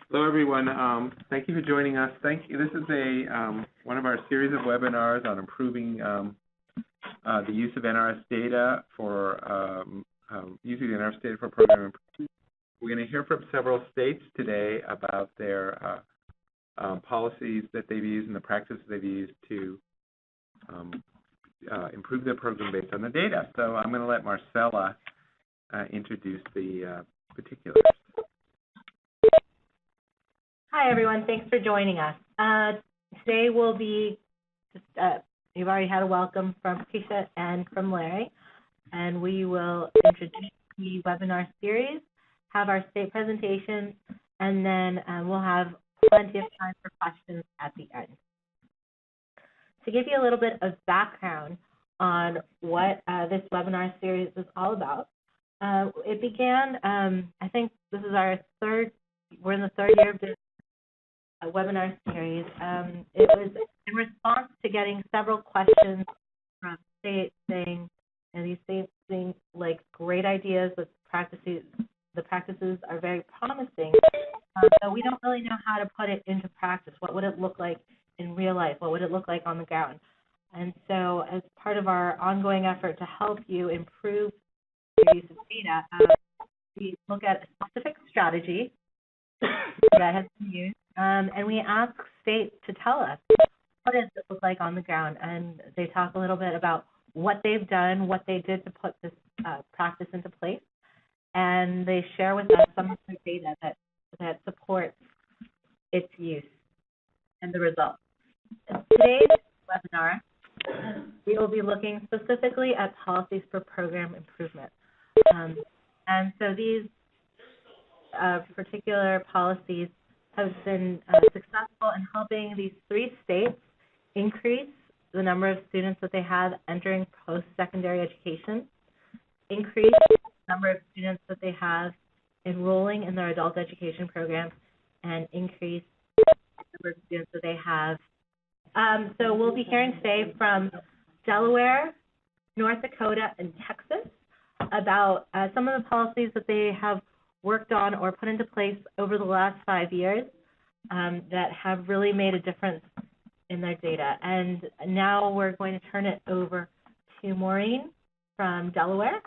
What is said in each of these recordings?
Hello, everyone. Thank you for joining us. This is one of our series of webinars on improving the use of NRS data for using the NRS data for program improvement. We're going to hear from several states today about their policies that they've used and the practices they've used to improve their program based on the data. So I'm going to let Marcella introduce the particulars. Hi, everyone. Thanks for joining us. Today will be, you've already had a welcome from Keisha and from Larry, and we will introduce the webinar series, have our state presentations, and then we'll have plenty of time for questions at the end. To give you a little bit of background on what this webinar series is all about, it began, I think this is our we're in the third year of this webinar series. It was in response to getting several questions from states saying, and these states seem like great ideas, but the practices are very promising, so we don't really know how to put it into practice. What would it look like in real life? What would it look like on the ground? And so as part of our ongoing effort to help you improve your use of data, we look at a specific strategy that has been used, and we ask states to tell us what does it look like on the ground, and they talk a little bit about what they've done, what they did to put this practice into place, and they share with us some of the data that supports its use and the results. In today's webinar, we will be looking specifically at policies for program improvement. And so these particular policies have been successful in helping these 3 states increase the number of students that they have entering post-secondary education, increase the number of students that they have enrolling in their adult education programs, and increase the number of students that they have. So we'll be hearing today from Delaware, North Dakota, and Texas about some of the policies that they have worked on or put into place over the last 5 years that have really made a difference in their data. And now we're going to turn it over to Maureen from Delaware.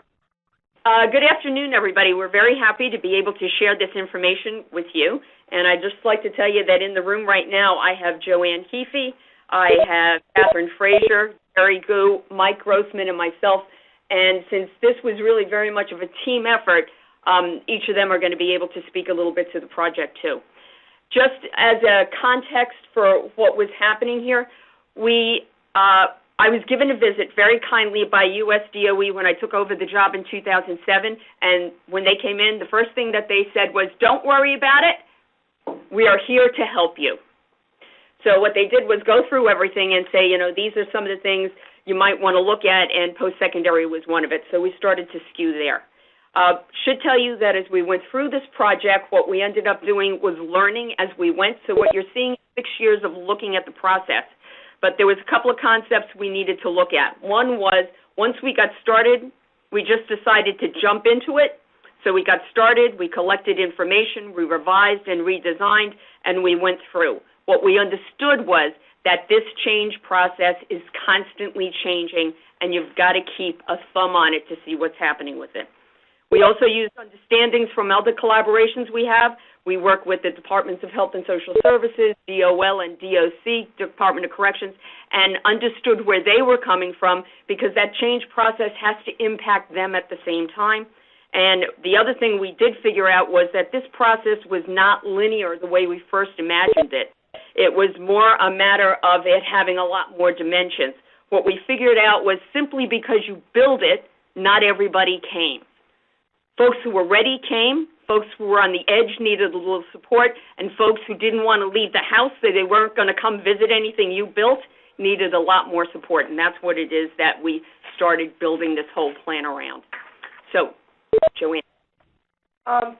Good afternoon, everybody. We're very happy to be able to share this information with you. And I'd just like to tell you that in the room right now, I have Joanne Keefe, I have Catherine Frazier, Gary Gu, Mike Grossman, and myself. And since this was really very much of a team effort, each of them are going to be able to speak a little bit to the project, too. Just as a context for what was happening here, I was given a visit very kindly by USDOE when I took over the job in 2007, and when they came in, the first thing that they said was, "Don't worry about it. We are here to help you." So what they did was go through everything and say, these are some of the things you might want to look at, and post-secondary was one of it. So we started to skew there. Should tell you that as we went through this project, what we ended up doing was learning as we went. So what you're seeing is 6 years of looking at the process. But there was a couple of concepts we needed to look at. One was, once we got started, we just decided to jump into it. So we got started, we collected information, we revised and redesigned, and we went through. What we understood was that this change process is constantly changing, and you've got to keep a thumb on it to see what's happening with it. We also used understandings from other collaborations we have. We work with the Departments of Health and Social Services, DOL and DOC, Department of Corrections, and understood where they were coming from, because that change process has to impact them at the same time. And the other thing we did figure out was that this process was not linear the way we first imagined it. It was more a matter of it having a lot more dimensions. What we figured out was simply because you build it, not everybody came. Folks who were ready came, folks who were on the edge needed a little support, and folks who didn't want to leave the house, so they weren't going to come visit anything you built, needed a lot more support, and that's what it is that we started building this whole plan around. So, Joanne.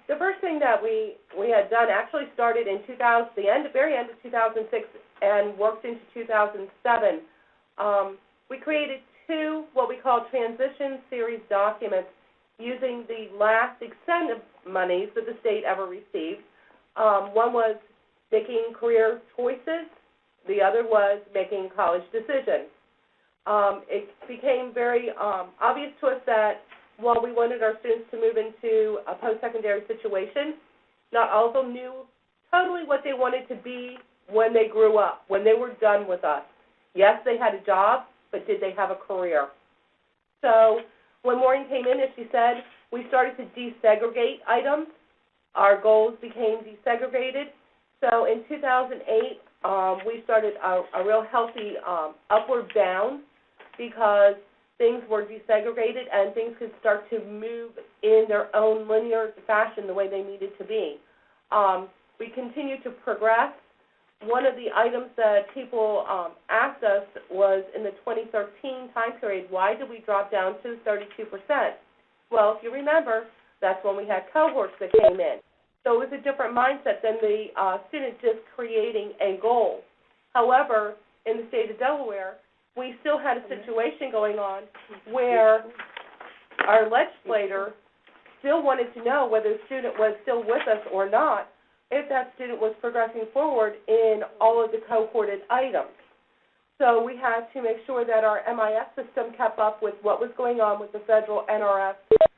The first thing that we had done actually started in very end of 2006 and worked into 2007. We created 2 what we call transition series documents using the last extent of monies that the state ever received. One was making career choices. The other was making college decisions. It became very obvious to us that while we wanted our students to move into a post-secondary situation, not all of them knew totally what they wanted to be when they grew up, when they were done with us. Yes, they had a job, but did they have a career? So when Maureen came in, as she said, we started to desegregate items. Our goals became desegregated. So in 2008, we started a real healthy upward bound because things were desegregated and things could start to move in their own linear fashion the way they needed to be. We continued to progress. One of the items that people asked us was in the 2013 time period, why did we drop down to 32%? Well, if you remember, that's when we had cohorts that came in. So it was a different mindset than the student just creating a goal. However, in the state of Delaware, we still had a situation going on where our legislator still wanted to know whether the student was still with us or not, if that student was progressing forward in all of the cohorted items. So we had to make sure that our MIS system kept up with what was going on with the federal NRF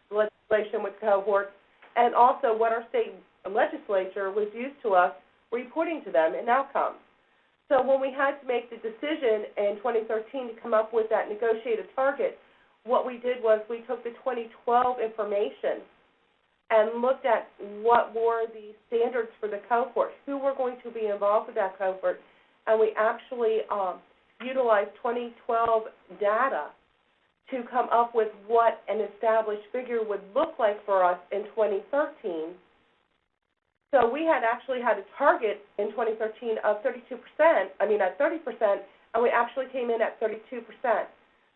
legislation with cohorts, and also what our state legislature was used to us reporting to them in outcomes. So when we had to make the decision in 2013 to come up with that negotiated target, what we did was we took the 2012 information and looked at what were the standards for the cohort, who were going to be involved with that cohort, and we actually utilized 2012 data to come up with what an established figure would look like for us in 2013. So we had actually had a target in 2013 of 30%, and we actually came in at 32%.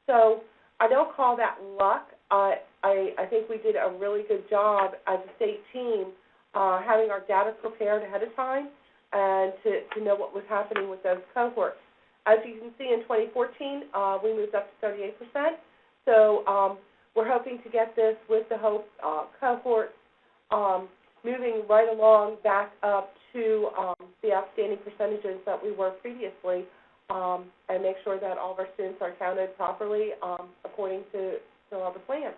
So I don't call that luck. I think we did a really good job as a state team having our data prepared ahead of time and to know what was happening with those cohorts. As you can see, in 2014, we moved up to 38%. So we're hoping to get this with the HOPE cohort moving right along back up to the outstanding percentages that we were previously, and make sure that all of our students are counted properly according to all the plans.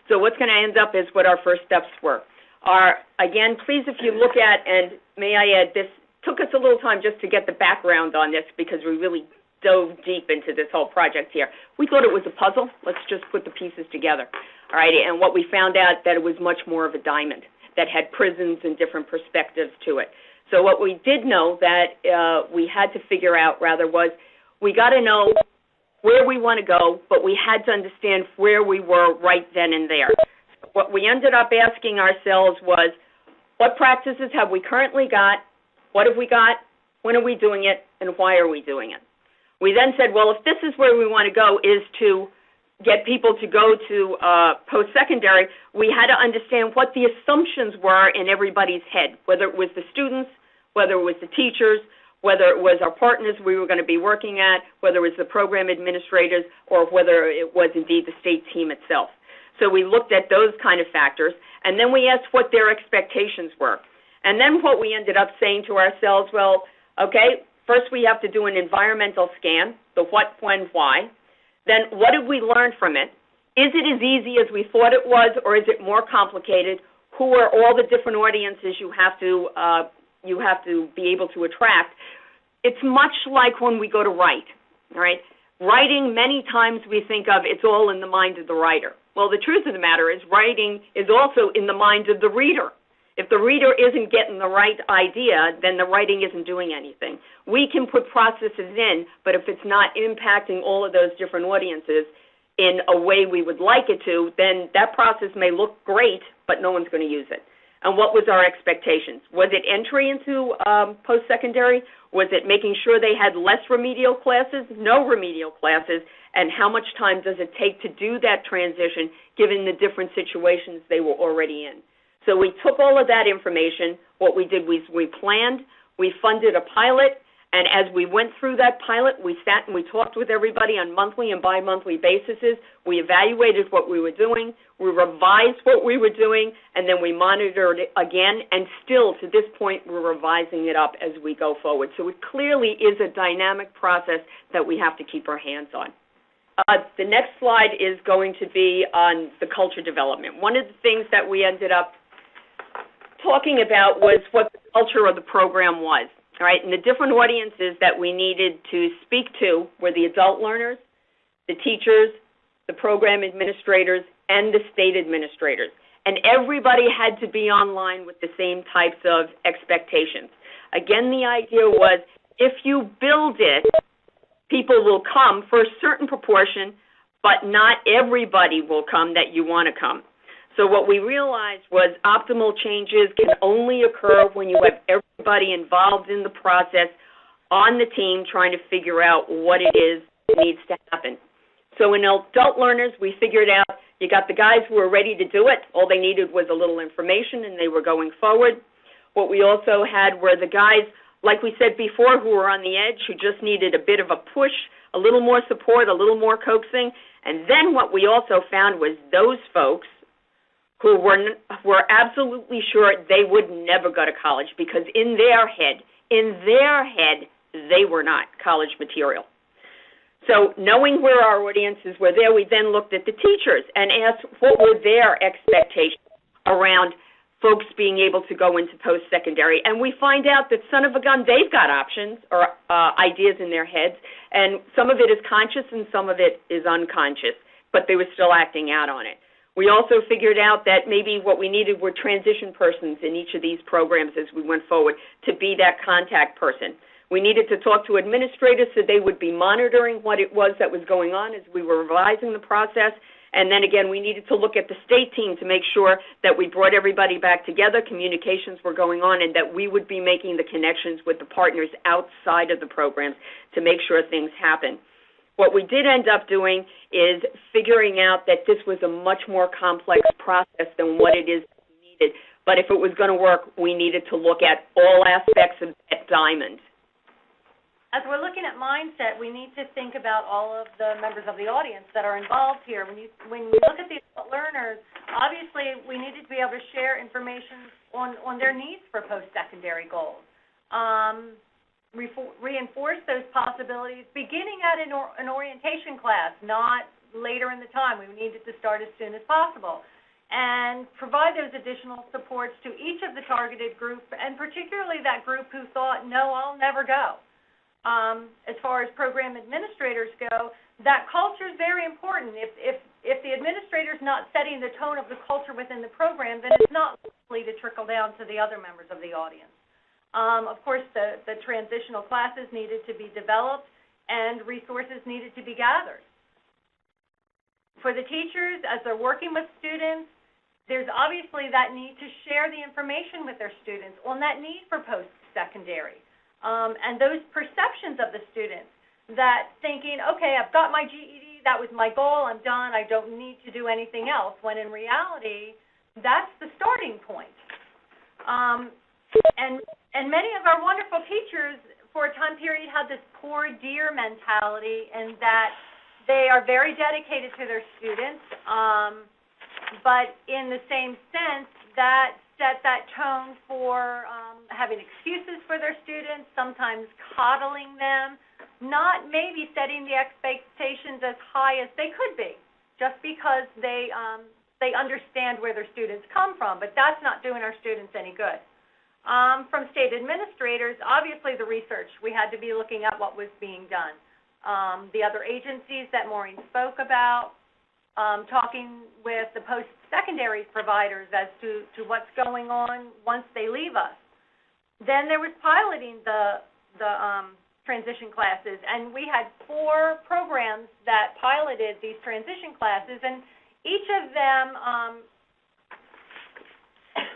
So what's going to end up is what our first steps were. Again, please, if you look at, and may I add, this took us a little time just to get the background on this because we really dove deep into this whole project here. We thought it was a puzzle. Let's just put the pieces together. All right, and what we found out that it was much more of a diamond that had prisms and different perspectives to it. So what we did know that we had to figure out, rather, was we got to know where we want to go, but we had to understand where we were right then and there. What we ended up asking ourselves was, what practices have we currently got? What have we got? When are we doing it? And why are we doing it? We then said, well, if this is where we want to go, is to get people to go to post-secondary, we had to understand what the assumptions were in everybody's head, whether it was the students, whether it was the teachers, whether it was our partners we were going to be working at, whether it was the program administrators, or whether it was indeed the state team itself. So we looked at those kind of factors, and then we asked what their expectations were. And then what we ended up saying to ourselves, well, okay, first we have to do an environmental scan, the what, when, why. Then what did we learn from it? Is it as easy as we thought it was, or is it more complicated? Who are all the different audiences you have to be able to attract? It's much like when we go to write, all right? Writing, many times we think of it's all in the mind of the writer. Well, the truth of the matter is writing is also in the mind of the reader. If the reader isn't getting the right idea, then the writing isn't doing anything. We can put processes in, but if it's not impacting all of those different audiences in a way we would like it to, then that process may look great, but no one's going to use it. And what was our expectations? Was it entry into post-secondary? Was it making sure they had less remedial classes, no remedial classes, and how much time does it take to do that transition given the different situations they were already in? So we took all of that information. What we did was we planned, we funded a pilot, And as we went through that pilot, we sat and we talked with everybody on monthly and bi-monthly basis. We evaluated what we were doing, we revised what we were doing, and then we monitored it again. And still, to this point, we're revising it up as we go forward. So it clearly is a dynamic process that we have to keep our hands on. The next slide is going to be on the culture development. One of the things that we ended up talking about was what the culture of the program was. All right, and the different audiences that we needed to speak to were the adult learners, the teachers, the program administrators, and the state administrators. And everybody had to be online with the same types of expectations. Again, the idea was if you build it, people will come for a certain proportion, but not everybody will come that you want to come. So what we realized was optimal changes can only occur when you have everybody involved in the process on the team trying to figure out what it is that needs to happen. So in adult learners, we figured out you got the guys who were ready to do it. All they needed was a little information, and they were going forward. What we also had were the guys, like we said before, who were on the edge, who just needed a bit of a push, a little more support, a little more coaxing. And then what we also found was those folks who were absolutely sure they would never go to college because in their head, they were not college material. So knowing where our audiences were there, we then looked at the teachers and asked what were their expectations around folks being able to go into post-secondary. And we find out that son of a gun, they've got options or ideas in their heads, and some of it is conscious and some of it is unconscious, but they were still acting out on it. We also figured out that maybe what we needed were transition persons in each of these programs as we went forward to be that contact person. We needed to talk to administrators so they would be monitoring what it was that was going on as we were revising the process. And then again, we needed to look at the state team to make sure that we brought everybody back together, communications were going on, and that we would be making the connections with the partners outside of the programs to make sure things happen. What we did end up doing is figuring out that this was a much more complex process than what it is needed. But if it was going to work, we needed to look at all aspects of that diamond. As we're looking at mindset, we need to think about all of the members of the audience that are involved here. When we look at the adult learners, obviously we needed to be able to share information on their needs for post-secondary goals. Reinforce those possibilities beginning at an orientation class, not later in the time. We needed to start as soon as possible. And provide those additional supports to each of the targeted group, and particularly that group who thought, no, I'll never go. As far as program administrators go, that culture is very important. If the administrator's not setting the tone of the culture within the program, then it's not likely to trickle down to the other members of the audience. Of course, the transitional classes needed to be developed and resources needed to be gathered. For the teachers, as they're working with students, there's obviously that need to share the information with their students on that need for post-secondary. And those perceptions of the students that thinking, okay, I've got my GED, that was my goal, I'm done, I don't need to do anything else, when in reality, that's the starting point. And many of our wonderful teachers for a time period had this poor dear mentality, and that they are very dedicated to their students, but in the same sense, that set that tone for having excuses for their students, sometimes coddling them, not maybe setting the expectations as high as they could be, just because they understand where their students come from, but that's not doing our students any good. From state administrators, obviously the research, we had to be looking at what was being done. The other agencies that Maureen spoke about, talking with the post-secondary providers as to what's going on once they leave us. Then there was piloting the transition classes, and we had 4 programs that piloted these transition classes, and each of them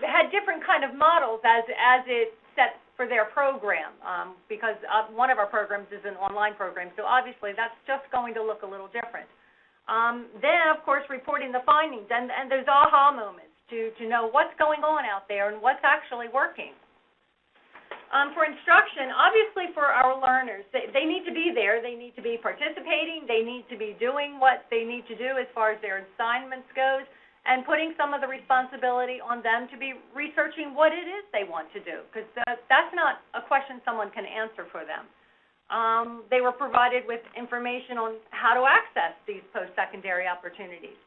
had different kind of models as it set for their program, because one of our programs is an online program, so obviously that's just going to look a little different. Then, of course, reporting the findings and those aha moments to know what's going on out there and what's actually working. For instruction, obviously for our learners, they need to be there. They need to be participating. They need to be doing what they need to do as far as their assignments goes, and putting some of the responsibility on them to be researching what it is they want to do, because that's not a question someone can answer for them. They were provided with information on how to access these post-secondary opportunities.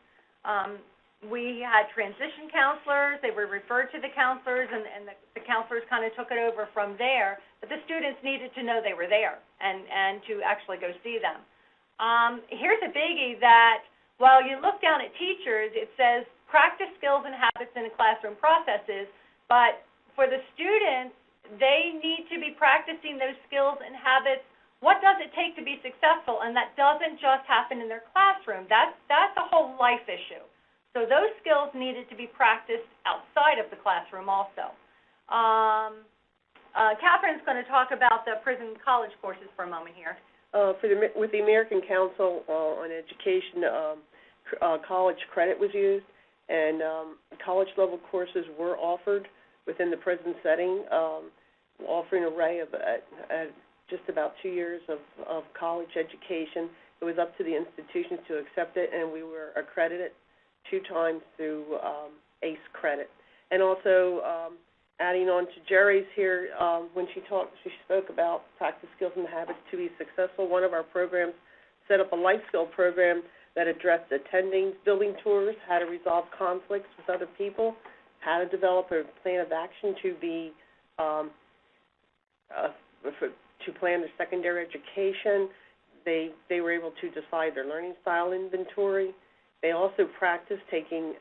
We had transition counselors. They were referred to the counselors, and the counselors kind of took it over from there. But the students needed to know they were there and to actually go see them. Here's a biggie that while you look down at teachers, it says practice skills and habits in classroom processes, but for the students, they need to be practicing those skills and habits. What does it take to be successful? And that doesn't just happen in their classroom. That's a whole life issue. So those skills needed to be practiced outside of the classroom also. Catherine's going to talk about the prison college courses for a moment here. With the American Council on Education, college credit was used, and college-level courses were offered within the prison setting, offering an array of just about 2 years of college education. It was up to the institutions to accept it, and we were accredited 2 times through ACE credit. And also, adding on to Jerry's here, when she spoke about practice skills and habits to be successful. One of our programs set up a life skill program that addressed attending building tours, how to resolve conflicts with other people, how to develop a plan of action to be to plan their secondary education. They were able to decide their learning style inventory. They also practiced taking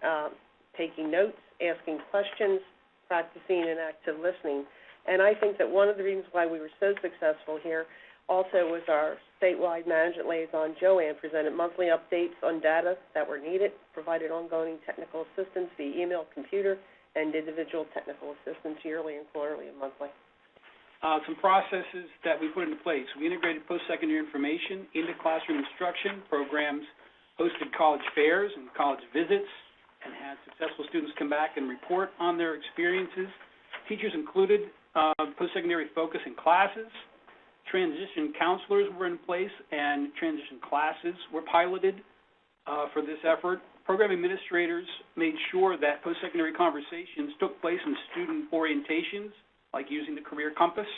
notes, asking questions, practicing and active listening. And I think that one of the reasons why we were so successful here also was our statewide management liaison, Joanne, presented monthly updates on data that were needed, provided ongoing technical assistance via email, computer, and individual technical assistance yearly and quarterly and monthly. Some processes that we put into place. We integrated post-secondary information into classroom instruction programs, hosted college fairs and college visits, and had successful students come back and report on their experiences. Teachers included post-secondary focus in classes. Transition counselors were in place, and transition classes were piloted for this effort. Program administrators made sure that post-secondary conversations took place in student orientations, like using the Career Compass.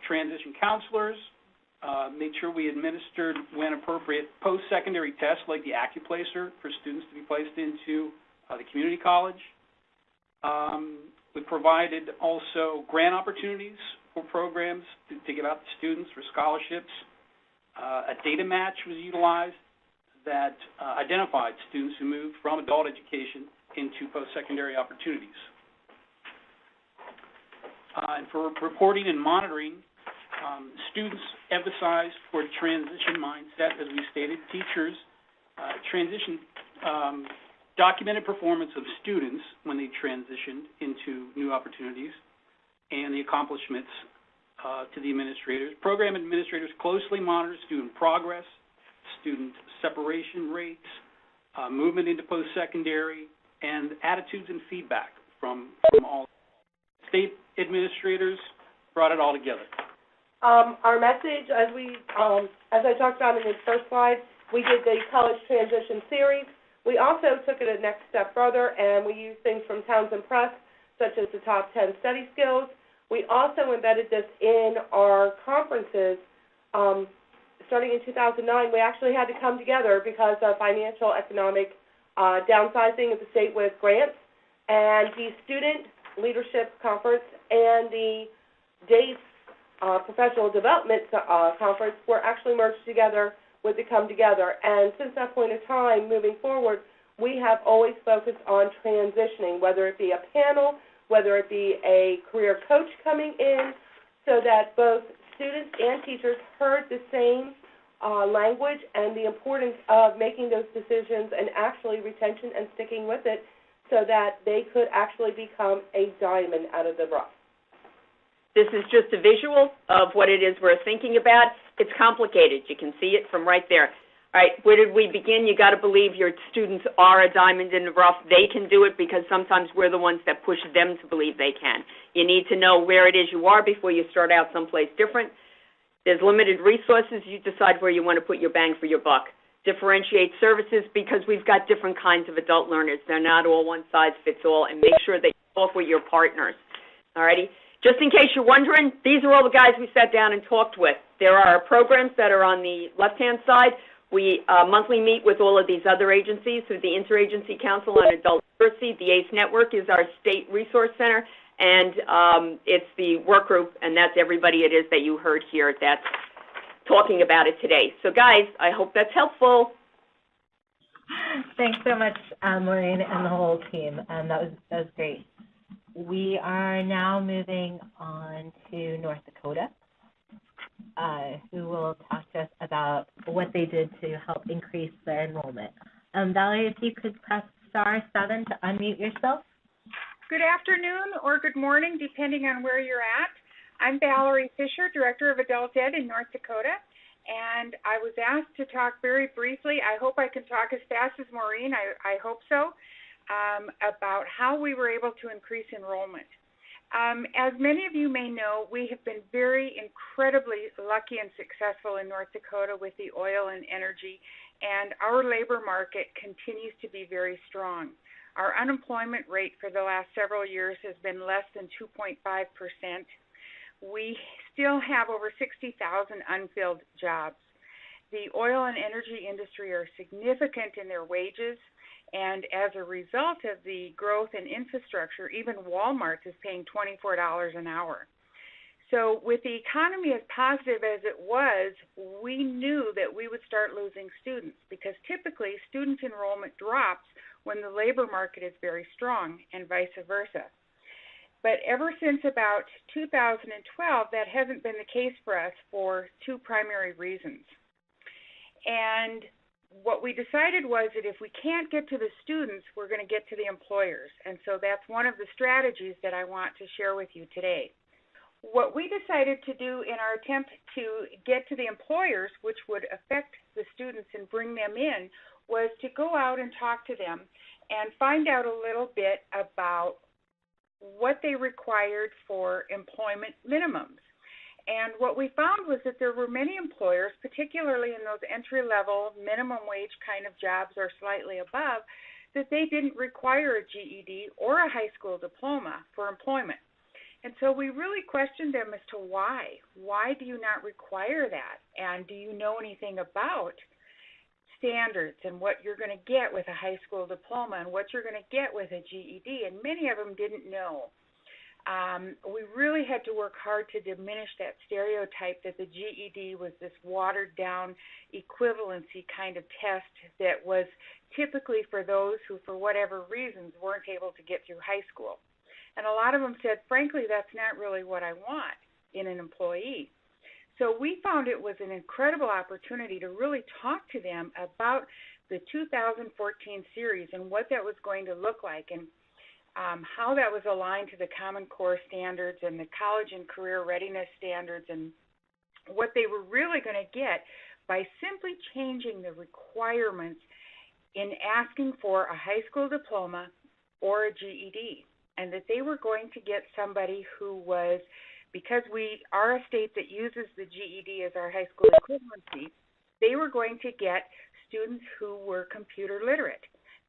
Transition counselors made sure we administered, when appropriate, post-secondary tests like the AccuPlacer for students to be placed into the community college. We provided also grant opportunities for programs to give out to students for scholarships. A data match was utilized that identified students who moved from adult education into post-secondary opportunities. And for reporting and monitoring, students emphasized for transition mindset, as we stated. Teachers documented performance of students when they transitioned into new opportunities and the accomplishments to the administrators. Program administrators closely monitor student progress, student separation rates, movement into post-secondary, and attitudes and feedback from all. State administrators brought it all together. Our message, as I talked about in the first slide, we did the college transition series. We also took it a next step further, and we used things from Townsend Press, such as the top 10 study skills. We also embedded this in our conferences. Starting in 2009, we actually had to come together because of financial, economic downsizing of the state with grants, and the Student Leadership Conference and the DACE Professional Development Conference were actually merged together with the Come Together. And since that point in time, moving forward, we have always focused on transitioning, whether it be a panel, whether it be a career coach coming in, so that both students and teachers heard the same language and the importance of making those decisions and actually retention and sticking with it so that they could actually become a diamond out of the rough. This is just a visual of what it is we're thinking about. It's complicated. You can see it from right there. All right, where did we begin? You got to believe your students are a diamond in the rough. They can do it because sometimes we're the ones that push them to believe they can. You need to know where it is you are before you start out someplace different. There's limited resources. You decide where you want to put your bang for your buck. Differentiate services because we've got different kinds of adult learners. They're not all one size fits all, and make sure that you talk with your partners. All righty? Just in case you're wondering, these are all the guys we sat down and talked with. There are programs that are on the left-hand side. We monthly meet with all of these other agencies through the Interagency Council on Adult Literacy. The ACE Network is our state resource center, and it's the work group, and that's everybody it is that you heard here that's talking about it today. So, guys, I hope that's helpful. Thanks so much, Maureen and the whole team. That was great. We are now moving on to North Dakota, who will talk to us about what they did to help increase their enrollment. Valerie, if you could press *7 to unmute yourself. Good afternoon or good morning, depending on where you're at. I'm Valerie Fisher, Director of Adult Ed in North Dakota, and I was asked to talk very briefly. I hope I can talk as fast as Maureen, I hope so, about how we were able to increase enrollment. As many of you may know, we have been very incredibly lucky and successful in North Dakota with the oil and energy, and our labor market continues to be very strong. Our unemployment rate for the last several years has been less than 2.5%. We still have over 60,000 unfilled jobs. The oil and energy industry are significant in their wages, and as a result of the growth in infrastructure, even Walmart is paying $24 an hour. So with the economy as positive as it was, we knew that we would start losing students because typically student enrollment drops when the labor market is very strong and vice versa. But ever since about 2012, that hasn't been the case for us for two primary reasons. And what we decided was that if we can't get to the students, we're going to get to the employers. And so that's one of the strategies that I want to share with you today. What we decided to do in our attempt to get to the employers, which would affect the students and bring them in, was to go out and talk to them and find out a little bit about what they required for employment minimums. And what we found was that there were many employers, particularly in those entry-level minimum wage kind of jobs or slightly above, that they didn't require a GED or a high school diploma for employment. And so we really questioned them as to why. Why do you not require that? And do you know anything about standards and what you're going to get with a high school diploma and what you're going to get with a GED? And many of them didn't know. We really had to work hard to diminish that stereotype that the GED was this watered-down equivalency kind of test that was typically for those who, for whatever reasons, weren't able to get through high school. And a lot of them said, frankly, that's not really what I want in an employee. So we found it was an incredible opportunity to really talk to them about the 2014 series and what that was going to look like and how that was aligned to the Common Core standards and the college and career readiness standards and what they were really going to get by simply changing the requirements in asking for a high school diploma or a GED, and that they were going to get somebody who was, because we are a state that uses the GED as our high school equivalency, they were going to get students who were computer literate.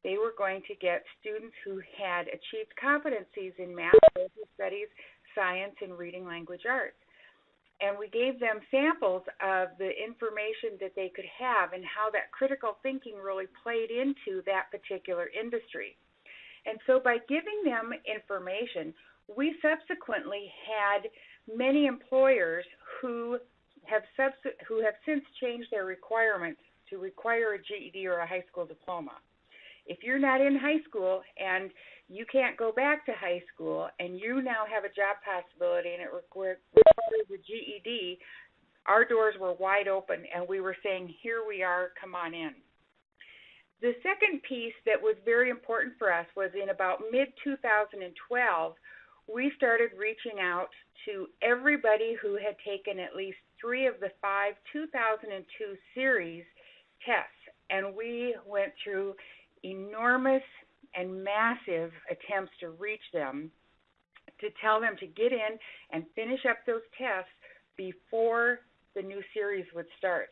They were going to get students who had achieved competencies in math, social studies, science, and reading language arts. And we gave them samples of the information that they could have and how that critical thinking really played into that particular industry. And so by giving them information, we subsequently had many employers who have since changed their requirements to require a GED or a high school diploma. If you're not in high school and you can't go back to high school and you now have a job possibility and it requires a GED, our doors were wide open and we were saying, here we are, come on in. The second piece that was very important for us was in about mid-2012, we started reaching out to everybody who had taken at least 3 of the 5 2002 series tests, and we went through enormous and massive attempts to reach them, to tell them to get in and finish up those tests before the new series would start.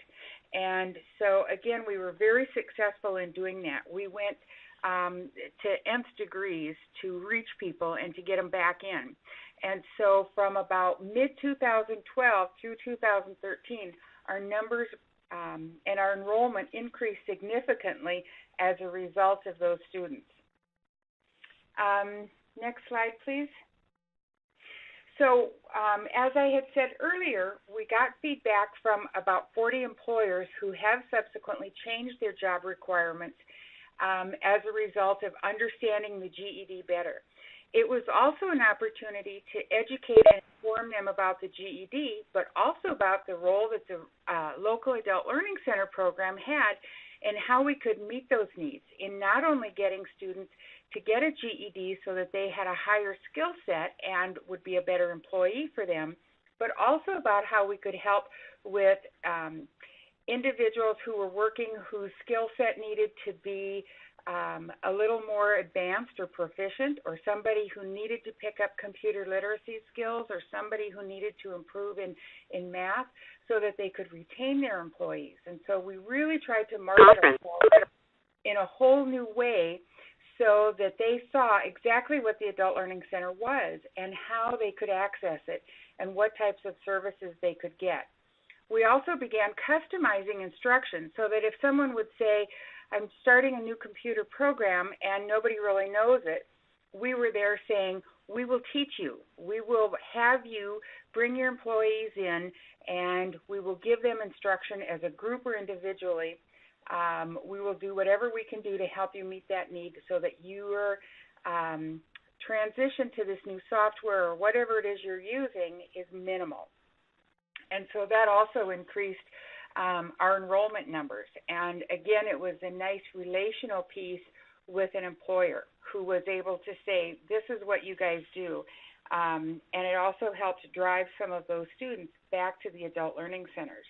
And so, again, we were very successful in doing that. We went to nth degrees to reach people and to get them back in. And so from about mid-2012 through 2013, our numbers and our enrollment increased significantly as a result of those students. Next slide, please. So as I had said earlier, we got feedback from about 40 employers who have subsequently changed their job requirements as a result of understanding the GED better. It was also an opportunity to educate and inform them about the GED, but also about the role that the local Adult Learning Center program had and how we could meet those needs in not only getting students to get a GED so that they had a higher skill set and would be a better employee for them, but also about how we could help with individuals who were working whose skill set needed to be a little more advanced or proficient, or somebody who needed to pick up computer literacy skills, or somebody who needed to improve in math so that they could retain their employees. And so we really tried to market ourselves in a whole new way so that they saw exactly what the Adult Learning Center was and how they could access it and what types of services they could get. We also began customizing instruction so that if someone would say, I'm starting a new computer program and nobody really knows it, we were there saying, we will teach you. We will have you bring your employees in and we will give them instruction as a group or individually. We will do whatever we can do to help you meet that need so that your transition to this new software or whatever it is you're using is minimal. And so that also increased our enrollment numbers. And again, it was a nice relational piece with an employer who was able to say, this is what you guys do. And it also helped drive some of those students back to the Adult Learning Centers.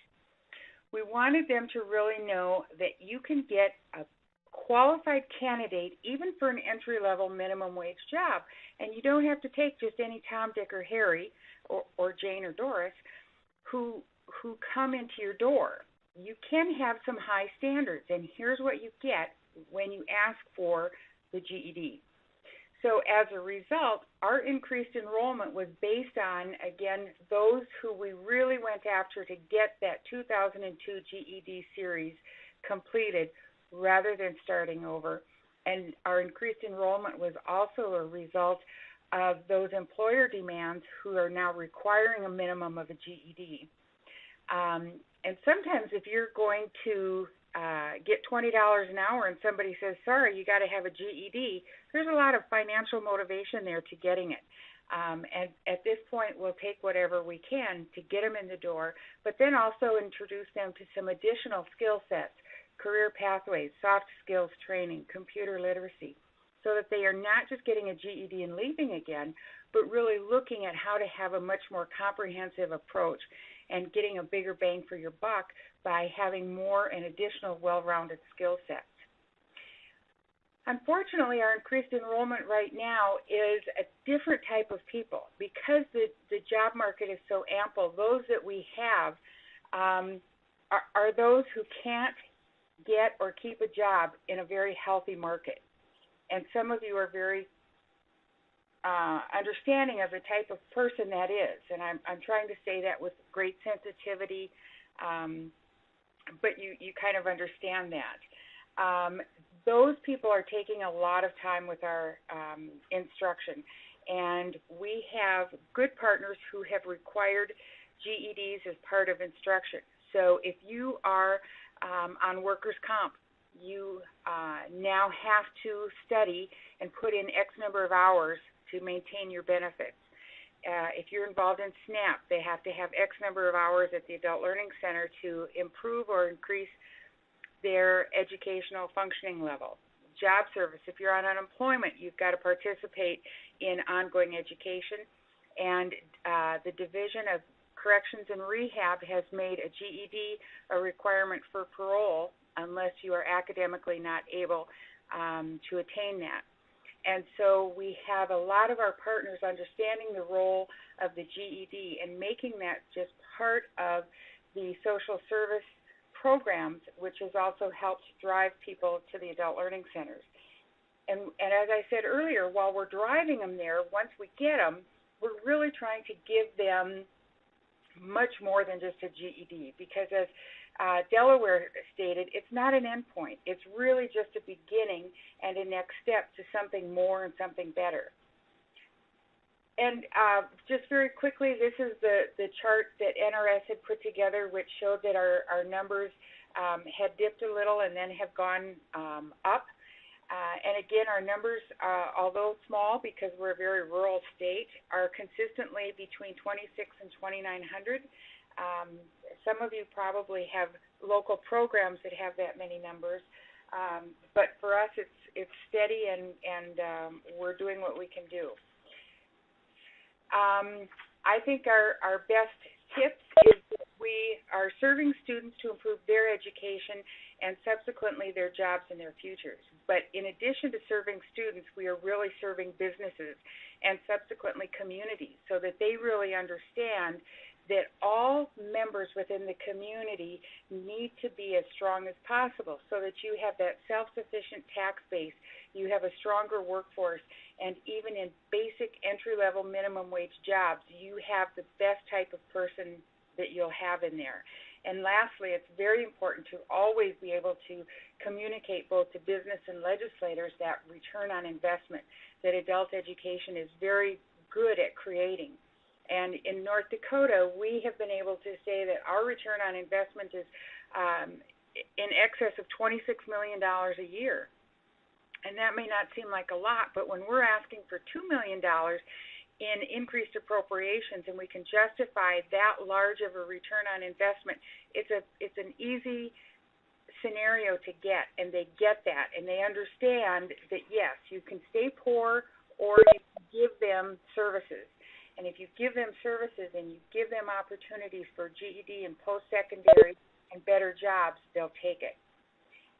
We wanted them to really know that you can get a qualified candidate even for an entry-level minimum wage job. And you don't have to take just any Tom, Dick, or Harry or Jane or Doris who come into your door. You can have some high standards, and here's what you get when you ask for the GED. So as a result, our increased enrollment was based on, again, those who we really went after to get that 2002 GED series completed rather than starting over. And our increased enrollment was also a result of those employer demands who are now requiring a minimum of a GED. And sometimes if you're going to get $20 an hour and somebody says, sorry, you got to have a GED, there's a lot of financial motivation there to getting it. And at this point, we'll take whatever we can to get them in the door, but then also introduce them to some additional skill sets, career pathways, soft skills training, computer literacy, so that they are not just getting a GED and leaving again, but really looking at how to have a much more comprehensive approach and getting a bigger bang for your buck by having more and additional well-rounded skill sets. Unfortunately, our increased enrollment right now is a different type of people. Because the job market is so ample, those that we have are those who can't get or keep a job in a very healthy market. And some of you are very understanding of the type of person that is, and I'm trying to say that with great sensitivity, but you kind of understand that. Those people are taking a lot of time with our instruction, and we have good partners who have required GEDs as part of instruction. So if you are on workers' comp, you now have to study and put in X number of hours to maintain your benefits. If you're involved in SNAP, they have to have X number of hours at the Adult Learning Center to improve or increase their educational functioning level. Job service, if you're on unemployment, you've got to participate in ongoing education. And the Division of Corrections and Rehab has made a GED a requirement for parole unless you are academically not able to attain that. And so we have a lot of our partners understanding the role of the GED and making that just part of the social service programs, which has also helped drive people to the adult learning centers. And as I said earlier, while we're driving them there, once we get them, we're really trying to give them much more than just a GED, because as Delaware stated, it's not an endpoint. It's really just a beginning and a next step to something more and something better. And just very quickly, this is the chart that NRS had put together, which showed that our numbers had dipped a little and then have gone up. And again, our numbers, although small because we're a very rural state, are consistently between 26 and 2,900. Some of you probably have local programs that have that many numbers, but for us, it's steady, and we're doing what we can do. I think our best tips is that we are serving students to improve their education and subsequently their jobs and their futures. But in addition to serving students, we are really serving businesses and subsequently communities so that they really understand that all members within the community need to be as strong as possible so that you have that self-sufficient tax base, you have a stronger workforce, and even in basic entry-level minimum wage jobs, you have the best type of person that you'll have in there. And lastly, it's very important to always be able to communicate both to business and legislators that return on investment that adult education is very good at creating. And in North Dakota, we have been able to say that our return on investment is in excess of $26 million a year. And that may not seem like a lot, but when we're asking for $2 million in increased appropriations and we can justify that large of a return on investment, it's an easy scenario to get, and they get that, and they understand that, yes, you can stay poor or you can give them services. And if you give them services and you give them opportunities for GED and post-secondary and better jobs, they'll take it.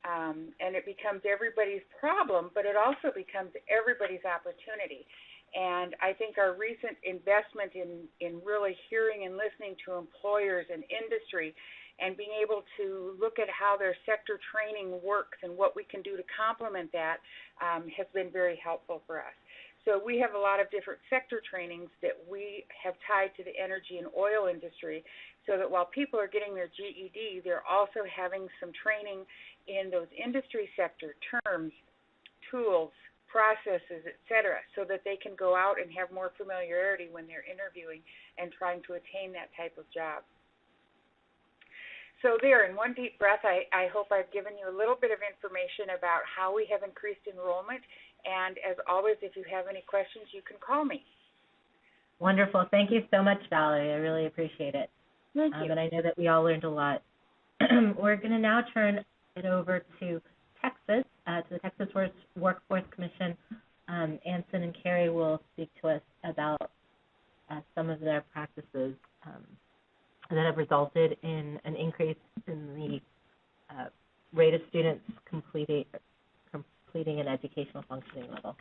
And it becomes everybody's problem, but it also becomes everybody's opportunity. And I think our recent investment in really hearing and listening to employers and industry and being able to look at how their sector training works and what we can do to complement that has been very helpful for us. So we have a lot of different sector trainings that we have tied to the energy and oil industry so that while people are getting their GED, they're also having some training in those industry sector terms, tools, processes, et cetera, so that they can go out and have more familiarity when they're interviewing and trying to attain that type of job. So there, in one deep breath, I hope I've given you a little bit of information about how we have increased enrollment. And as always, if you have any questions, you can call me. Wonderful. Thank you so much, Valerie. I really appreciate it. Thank you. And I know that we all learned a lot. We're going to now turn it over to Texas, to the Texas Workforce Commission. Anson and Carrie will speak to us about some of their practices that have resulted in an increase in the rate of students completing an educational functioning level.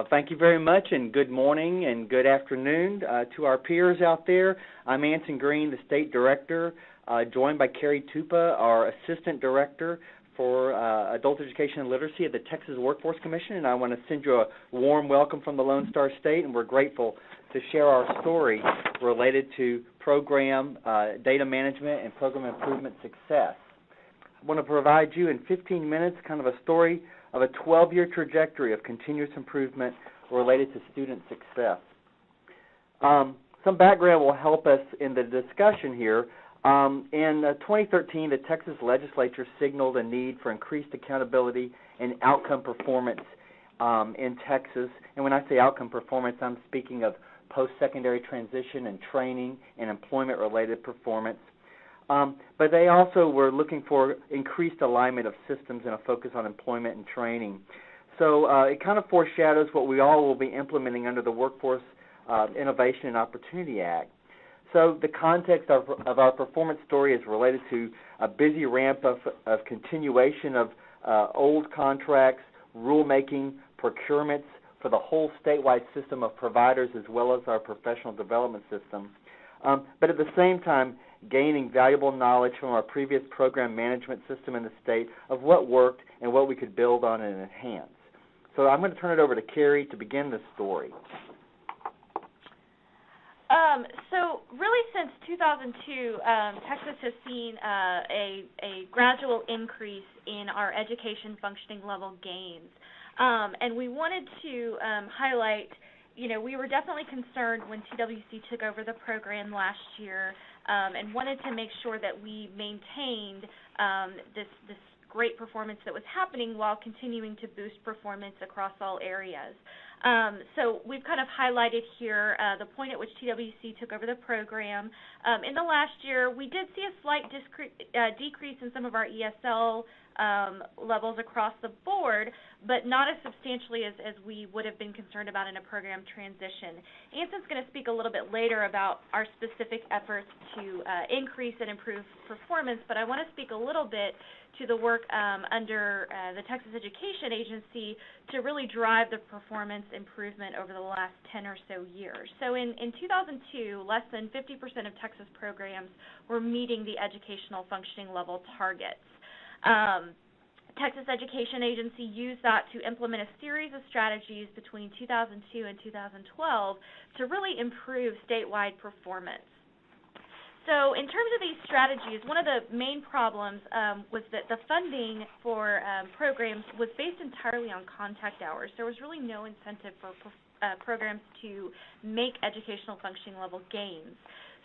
Thank you very much, and good morning and good afternoon to our peers out there. I'm Anson Green, the State Director, joined by Carrie Tupa, our Assistant Director for Adult Education and Literacy at the Texas Workforce Commission, and I want to send you a warm welcome from the Lone Star State, and we're grateful to share our story related to program data management and program improvement success. I want to provide you in 15 minutes kind of a story of a 12-year trajectory of continuous improvement related to student success. Some background will help us in the discussion here. In 2013, the Texas legislature signaled a need for increased accountability and outcome performance in Texas. And when I say outcome performance, I'm speaking of post-secondary transition and training and employment-related performance. But they also were looking for increased alignment of systems and a focus on employment and training. So it kind of foreshadows what we all will be implementing under the Workforce Innovation and Opportunity Act. So the context of our performance story is related to a busy ramp of continuation of old contracts, rulemaking, procurements for the whole statewide system of providers as well as our professional development system. But at the same time, gaining valuable knowledge from our previous program management system in the state of what worked and what we could build on and enhance. So I'm going to turn it over to Carrie to begin the story. So really since 2002, Texas has seen a gradual increase in our education functioning level gains. And we wanted to highlight, we were definitely concerned when TWC took over the program last year and wanted to make sure that we maintained this great performance that was happening while continuing to boost performance across all areas. So we've kind of highlighted here the point at which TWC took over the program. In the last year, we did see a slight decrease in some of our ESL levels across the board, but not as substantially as we would have been concerned about in a program transition. Anson's going to speak a little bit later about our specific efforts to increase and improve performance, but I want to speak a little bit to the work under the Texas Education Agency to really drive the performance improvement over the last 10 or so years. So in 2002, less than 50% of Texas programs were meeting the educational functioning level targets. Texas Education Agency used that to implement a series of strategies between 2002 and 2012 to really improve statewide performance. So in terms of these strategies, one of the main problems was that the funding for programs was based entirely on contact hours. There was really no incentive for programs to make educational functioning level gains.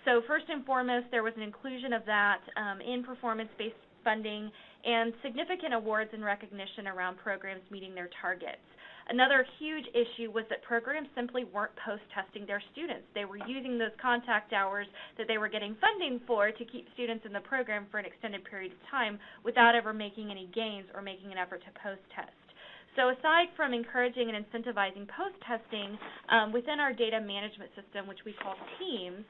So first and foremost, there was an inclusion of that in performance-based funding and significant awards and recognition around programs meeting their targets. Another huge issue was that programs simply weren't post-testing their students. They were using those contact hours that they were getting funding for to keep students in the program for an extended period of time without ever making any gains or making an effort to post-test. So aside from encouraging and incentivizing post-testing, within our data management system, which we call TEAMS,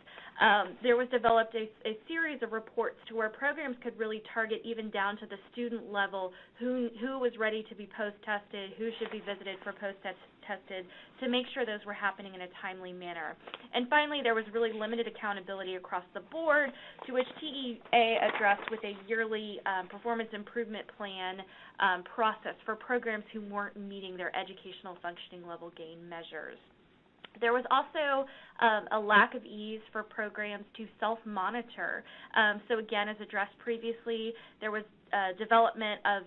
there was developed a series of reports to where programs could really target even down to the student level who was ready to be post-tested, who should be visited for post-tested, to make sure those were happening in a timely manner. And finally, there was really limited accountability across the board, to which TEA addressed with a yearly performance improvement plan process for programs who weren't meeting their educational functioning level gain measures. There was also a lack of ease for programs to self-monitor. So again, as addressed previously, there was development of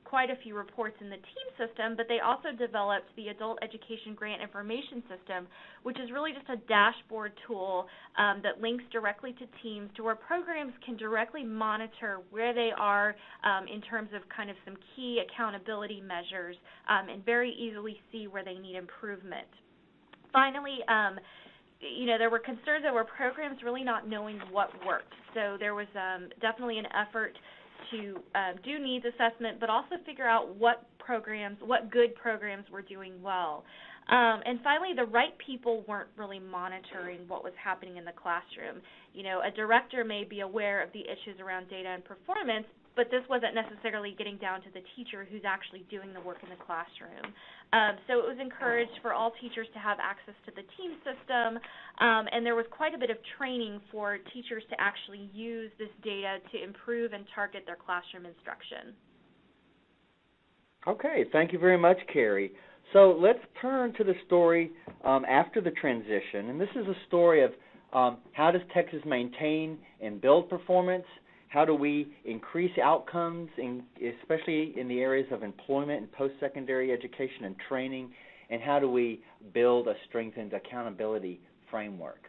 quite a few reports in the TEAM system, but they also developed the Adult Education Grant Information System, which is really just a dashboard tool that links directly to TEAMS to where programs can directly monitor where they are in terms of kind of some key accountability measures and very easily see where they need improvement. Finally, there were concerns over programs really not knowing what worked. So there was definitely an effort to do needs assessment, but also figure out what good programs were doing well. And finally, the right people weren't really monitoring what was happening in the classroom. A director may be aware of the issues around data and performance, but this wasn't necessarily getting down to the teacher who's actually doing the work in the classroom. So it was encouraged for all teachers to have access to the TEAM system, and there was quite a bit of training for teachers to actually use this data to improve and target their classroom instruction. Okay, thank you very much, Carrie. So let's turn to the story after the transition, and this is a story of how does Texas maintain and build performance. How do we increase outcomes, especially in the areas of employment and post-secondary education and training, and how do we build a strengthened accountability framework?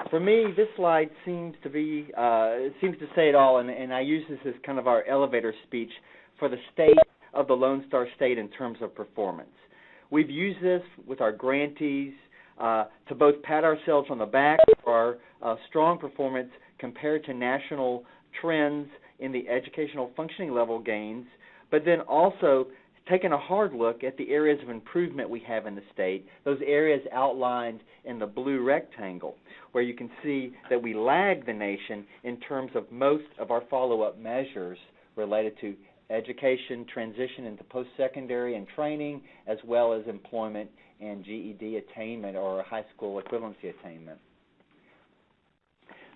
For me, this slide seems to say it all, and I use this as kind of our elevator speech for the state of the Lone Star State in terms of performance. We've used this with our grantees to both pat ourselves on the back for our strong performance compared to national trends in the educational functioning level gains, but then also taken a hard look at the areas of improvement we have in the state, those areas outlined in the blue rectangle, where you can see that we lag the nation in terms of most of our follow-up measures related to education, transition into post-secondary and training, as well as employment and GED attainment or high school equivalency attainment.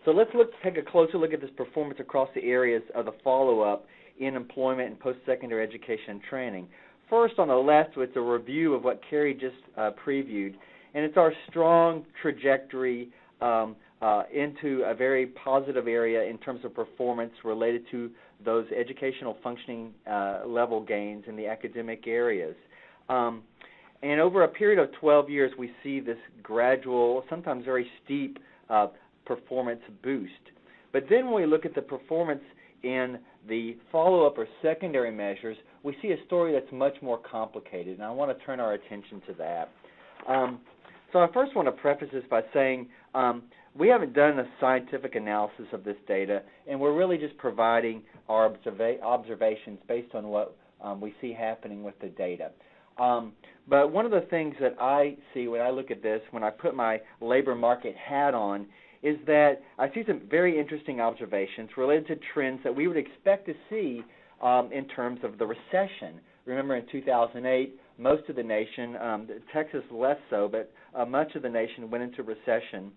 So let's take a closer look at this performance across the areas of the follow-up in employment and post-secondary education and training. First, on the left, it's a review of what Carrie just previewed, and it's our strong trajectory into a very positive area in terms of performance related to those educational functioning level gains in the academic areas. And over a period of 12 years, we see this gradual, sometimes very steep performance boost. But then when we look at the performance in the follow-up or secondary measures, we see a story that's much more complicated, and I want to turn our attention to that. So I first want to preface this by saying we haven't done a scientific analysis of this data, and we're really just providing our observations based on what we see happening with the data. But one of the things that I see when I look at this, when I put my labor market hat on, is that I see some very interesting observations related to trends that we would expect to see in terms of the recession. Remember, in 2008, most of the nation, Texas less so, but much of the nation went into recession.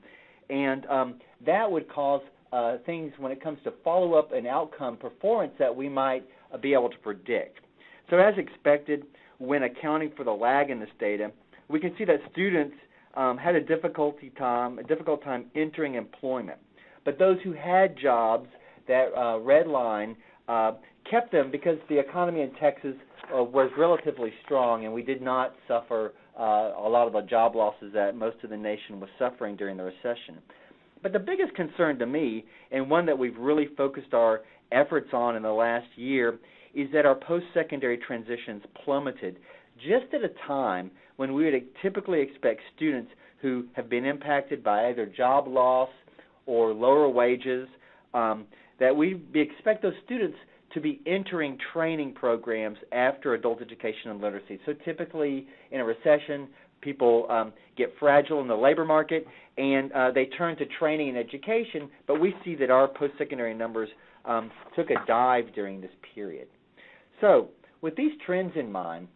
And that would cause things when it comes to follow-up and outcome performance that we might be able to predict. So as expected, when accounting for the lag in this data, we can see that students had a difficult time entering employment. But those who had jobs, that red line, kept them because the economy in Texas was relatively strong, and we did not suffer a lot of the job losses that most of the nation was suffering during the recession. But the biggest concern to me, and one that we've really focused our efforts on in the last year, is that our post-secondary transitions plummeted just at a time when we would typically expect students who have been impacted by either job loss or lower wages, that we expect those students to be entering training programs after adult education and literacy. So typically in a recession, people get fragile in the labor market, and they turn to training and education, but we see that our post-secondary numbers took a dive during this period. So with these trends in mind,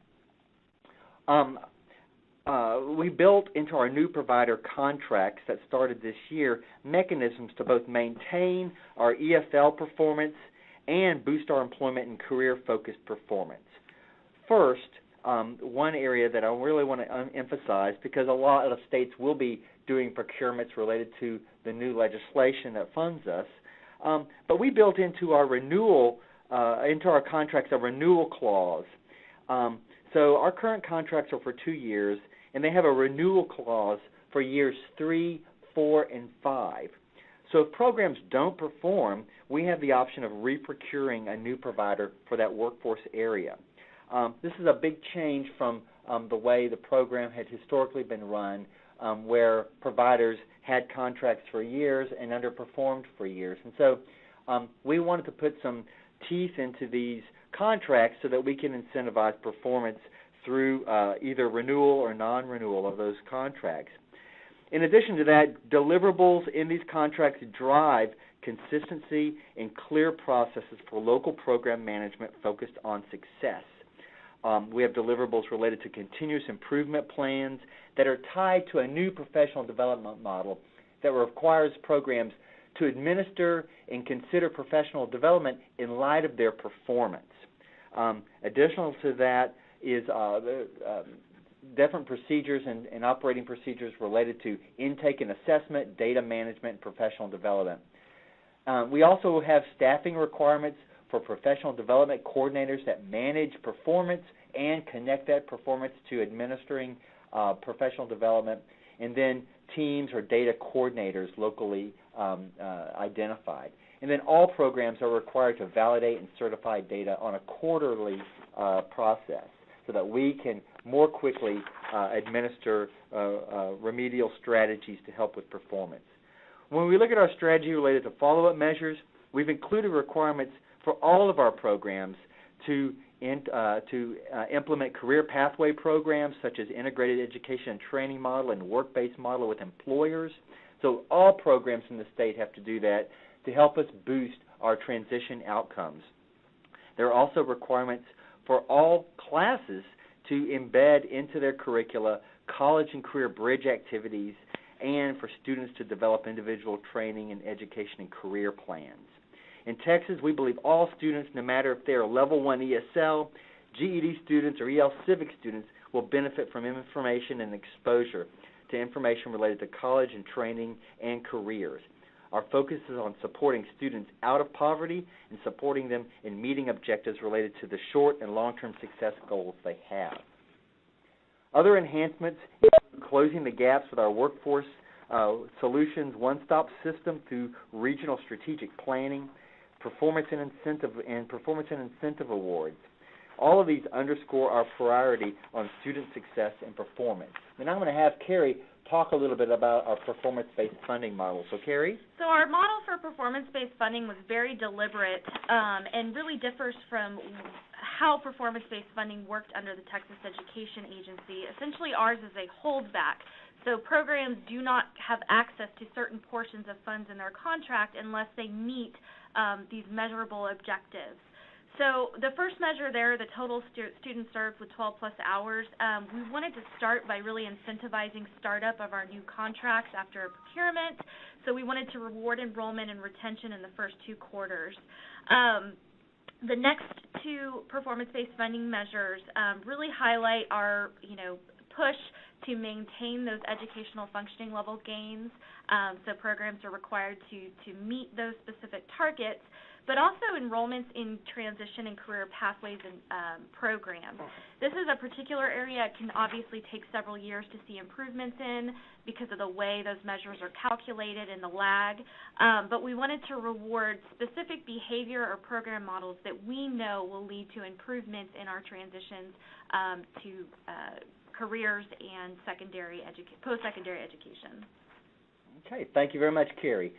we built into our new provider contracts that started this year mechanisms to both maintain our EFL performance and boost our employment and career-focused performance. First, one area that I really want to emphasize, because a lot of states will be doing procurements related to the new legislation that funds us, but we built into our renewal, into our contracts, a renewal clause. So our current contracts are for 2 years, and they have a renewal clause for years 3, 4, and 5. So if programs don't perform, we have the option of re-procuring a new provider for that workforce area. This is a big change from the way the program had historically been run, where providers had contracts for years and underperformed for years. And so we wanted to put some teeth into these contracts so that we can incentivize performance through either renewal or non-renewal of those contracts. In addition to that, deliverables in these contracts drive consistency and clear processes for local program management focused on success. We have deliverables related to continuous improvement plans that are tied to a new professional development model that requires programs to administer and consider professional development in light of their performance. Additional to that is different procedures and operating procedures related to intake and assessment, data management, and professional development. We also have staffing requirements for professional development coordinators that manage performance and connect that performance to administering professional development, and then teams or data coordinators locally identified. And then all programs are required to validate and certify data on a quarterly process so that we can more quickly administer remedial strategies to help with performance. When we look at our strategy related to follow-up measures, we've included requirements for all of our programs to implement career pathway programs such as integrated education and training model and work-based model with employers. So all programs in the state have to do that to help us boost our transition outcomes. There are also requirements for all classes to embed into their curricula college and career bridge activities and for students to develop individual training and education and career plans. In Texas, we believe all students, no matter if they are Level 1 ESL, GED students, or EL Civic students, will benefit from information and exposure to information related to college and training and careers. Our focus is on supporting students out of poverty and supporting them in meeting objectives related to the short and long-term success goals they have. Other enhancements include closing the gaps with our workforce solutions one-stop system through regional strategic planning, performance and incentive awards. All of these underscore our priority on student success and performance. And I'm going to have Carrie talk a little bit about our performance-based funding model. So, Carrie? So our model for performance-based funding was very deliberate and really differs from how performance-based funding worked under the Texas Education Agency. Essentially, ours is a holdback. So programs do not have access to certain portions of funds in their contract unless they meet these measurable objectives. So the first measure there, the total students served with 12-plus hours, we wanted to start by really incentivizing startup of our new contracts after a procurement. So we wanted to reward enrollment and retention in the first 2 quarters. The next 2 performance-based funding measures really highlight our, push to maintain those educational functioning level gains. So programs are required to meet those specific targets, but also enrollments in transition and career pathways and programs. This is a particular area it can obviously take several years to see improvements in because of the way those measures are calculated and the lag, but we wanted to reward specific behavior or program models that we know will lead to improvements in our transitions to careers and post-secondary education. Okay, thank you very much, Carrie.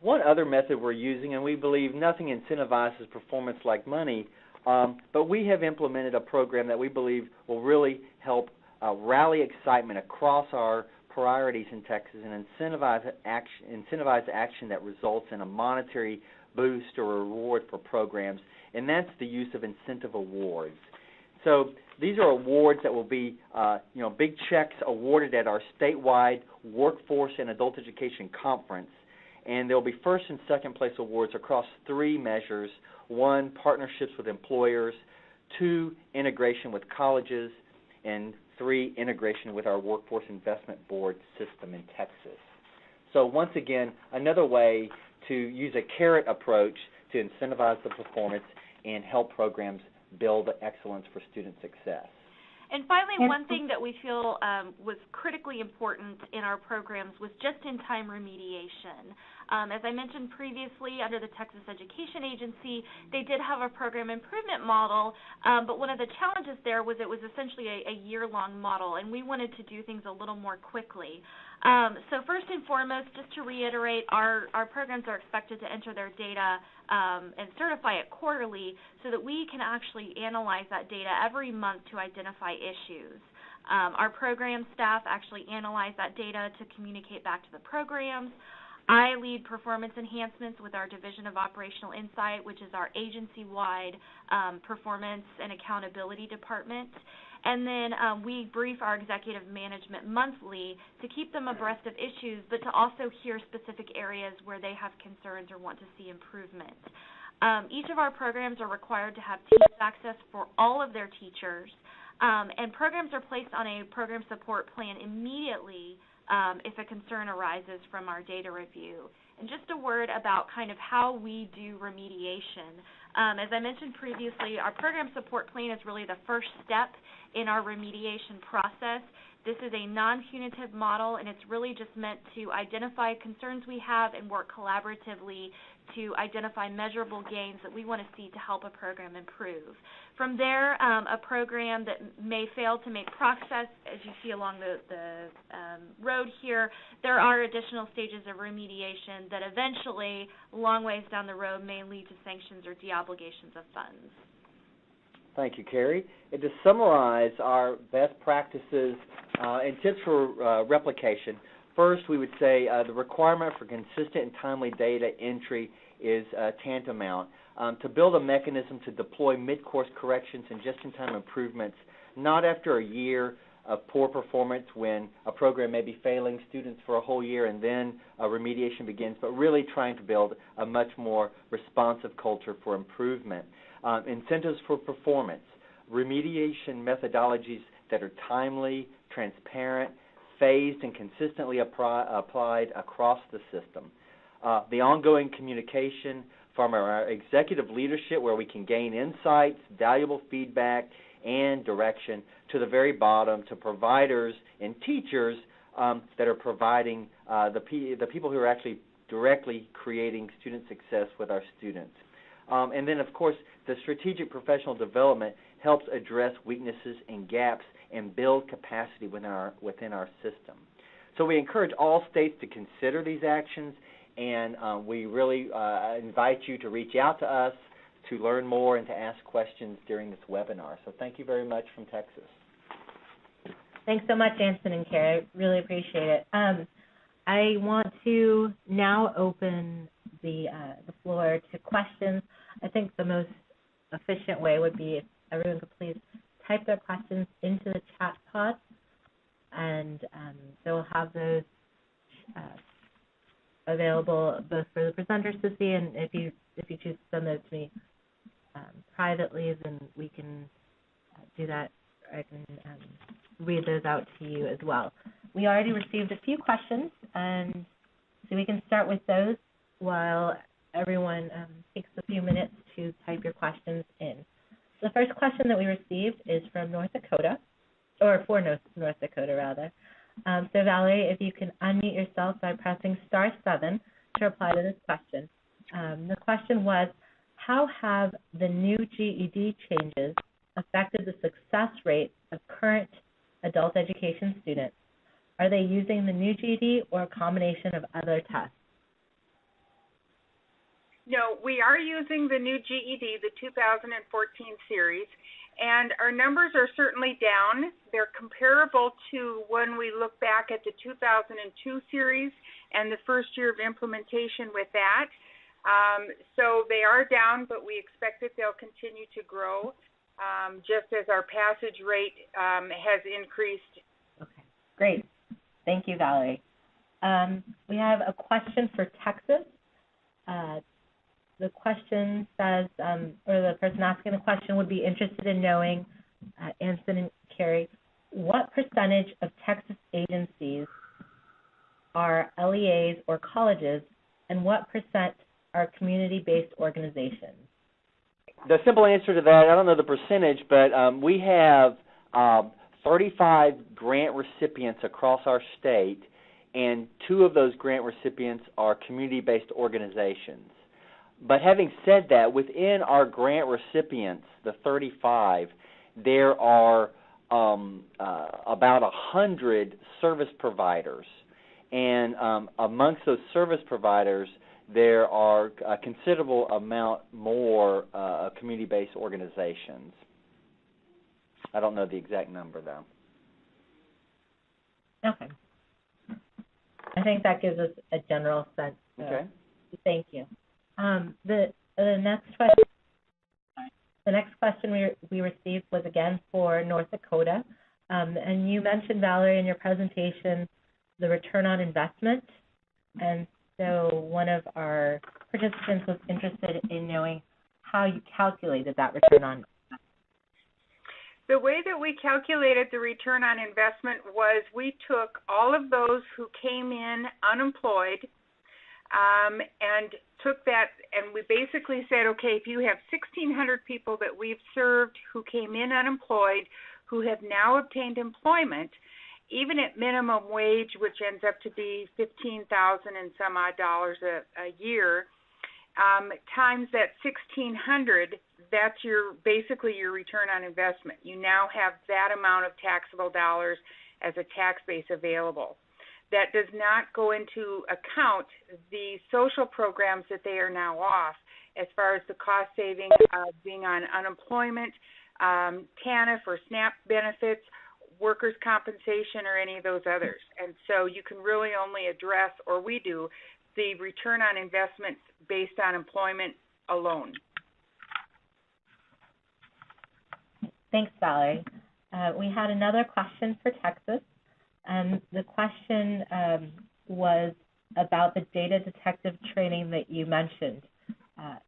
One other method we're using, and we believe nothing incentivizes performance like money, but we have implemented a program that we believe will really help rally excitement across our priorities in Texas and incentivize action that results in a monetary boost or reward for programs, and that's the use of incentive awards. So these are awards that will be, big checks awarded at our statewide Workforce and Adult Education Conference, and there will be first and second place awards across 3 measures: 1, partnerships with employers; 2, integration with colleges; and 3, integration with our Workforce Investment Board system in Texas. So once again, another way to use a carrot approach to incentivize the performance and help programs build excellence for student success. And finally, one thing that we feel was critically important in our programs was just-in-time remediation. As I mentioned previously, under the Texas Education Agency, they did have a program improvement model, but one of the challenges there was it was essentially a year-long model, and we wanted to do things a little more quickly. So first and foremost, just to reiterate, our programs are expected to enter their data and certify it quarterly so that we can actually analyze that data every month to identify issues. Our program staff actually analyze that data to communicate back to the programs. I lead performance enhancements with our Division of Operational Insight, which is our agency-wide performance and accountability department. And then we brief our executive management monthly to keep them abreast of issues, but to also hear specific areas where they have concerns or want to see improvement. Each of our programs are required to have Teams access for all of their teachers, and programs are placed on a program support plan immediately if a concern arises from our data review. And just a word about kind of how we do remediation. As I mentioned previously, our program support plan is really the first step in our remediation process. This is a non-punitive model, and it's really just meant to identify concerns we have and work collaboratively to identify measurable gains that we want to see to help a program improve. From there, a program that may fail to make progress, as you see along the road here, there are additional stages of remediation that eventually, a long ways down the road, may lead to sanctions or deobligations of funds. Thank you, Carrie. And to summarize our best practices and tips for replication, first we would say the requirement for consistent and timely data entry is tantamount. To build a mechanism to deploy mid-course corrections and just-in-time improvements, not after a year of poor performance when a program may be failing students for a whole year and then remediation begins, but really trying to build a much more responsive culture for improvement. Incentives for performance, remediation methodologies that are timely, transparent, phased, and consistently applied across the system. The ongoing communication from our executive leadership where we can gain insights, valuable feedback, and direction to the very bottom to providers and teachers that are providing the people who are actually directly creating student success with our students. And then, of course, the strategic professional development helps address weaknesses and gaps and build capacity within our system. So we encourage all states to consider these actions, and we really invite you to reach out to us to learn more and to ask questions during this webinar. So thank you very much from Texas. Thanks so much, Anson and Carrie. I really appreciate it. I want to now open the floor to questions. I think the most efficient way would be if everyone could please type their questions into the chat pod, and so we'll have those available both for the presenters to see, and if you choose to send those to me privately, then we can do that. I can read those out to you as well. We already received a few questions, and so we can start with those while everyone takes a few minutes to type your questions in. The first question that we received is from North Dakota, or for North Dakota, rather. So, Valerie, if you can unmute yourself by pressing *7 to reply to this question. The question was, how have the new GED changes affected the success rate of current adult education students? Are they using the new GED or a combination of other tests? No, we are using the new GED, the 2014 series, and our numbers are certainly down. They're comparable to when we look back at the 2002 series and the first year of implementation with that. So they are down, but we expect that they'll continue to grow just as our passage rate has increased. Okay, great. Thank you, Valerie. We have a question for Texas. The question says, or the person asking the question would be interested in knowing, Anson and Carrie, what percentage of Texas agencies are LEAs or colleges, and what percent are community-based organizations? The simple answer to that, I don't know the percentage, but we have 35 grant recipients across our state, and 2 of those grant recipients are community-based organizations. But having said that, within our grant recipients, the 35, there are about 100 service providers. And amongst those service providers, there are a considerable amount more community-based organizations. I don't know the exact number, though. Okay. I think that gives us a general sense. Okay. Thank you. The next question we received was again for North Dakota, and you mentioned, Valerie, in your presentation the return on investment, and so one of our participants was interested in knowing how you calculated that return on investment. The way that we calculated the return on investment was we took all of those who came in unemployed and took that, and we basically said, okay, if you have 1,600 people that we've served who came in unemployed, who have now obtained employment, even at minimum wage, which ends up to be $15,000 and some odd dollars a year, times that $1,600, that's basically your return on investment. You now have that amount of taxable dollars as a tax base available. That does not go into account the social programs that they are now off, as far as the cost saving of being on unemployment, TANF or SNAP benefits, workers' compensation, or any of those others. And so you can really only address, or we do, the return on investment based on employment alone. Thanks, Valerie. We had another question for Texas. The question was about the data detective training that you mentioned.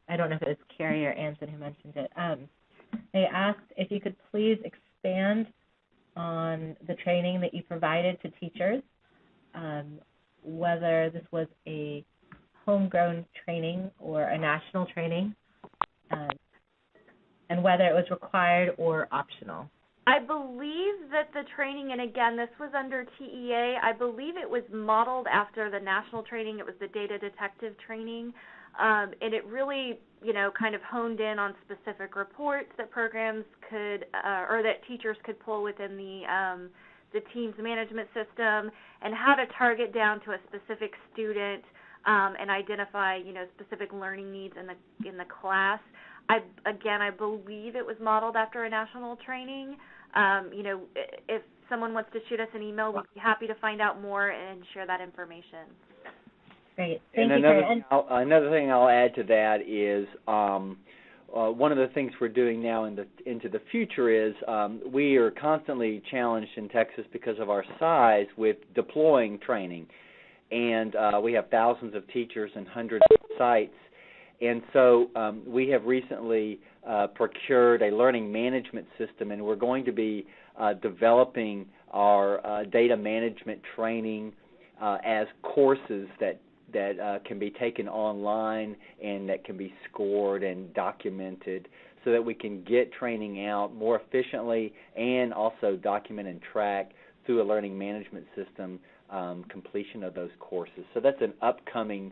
I don't know if it was Carrie or Anson who mentioned it. They asked if you could please expand on the training that you provided to teachers, whether this was a homegrown training or a national training, and whether it was required or optional. I believe that the training, and again, this was under TEA, I believe it was modeled after the national training. It was the data detective training, and it really, kind of honed in on specific reports that programs could, or that teachers could pull within the team's management system, and how to target down to a specific student and identify, specific learning needs in the class. I believe it was modeled after a national training. If someone wants to shoot us an email, we'd be happy to find out more and share that information. Great. Thank you, another thing I'll add to that is one of the things we're doing now into the future is we are constantly challenged in Texas because of our size with deploying training. And we have thousands of teachers and hundreds of sites. And so we have recently procured a learning management system, and we're going to be developing our data management training as courses that can be taken online and that can be scored and documented so that we can get training out more efficiently and also document and track through a learning management system completion of those courses. So that's an upcoming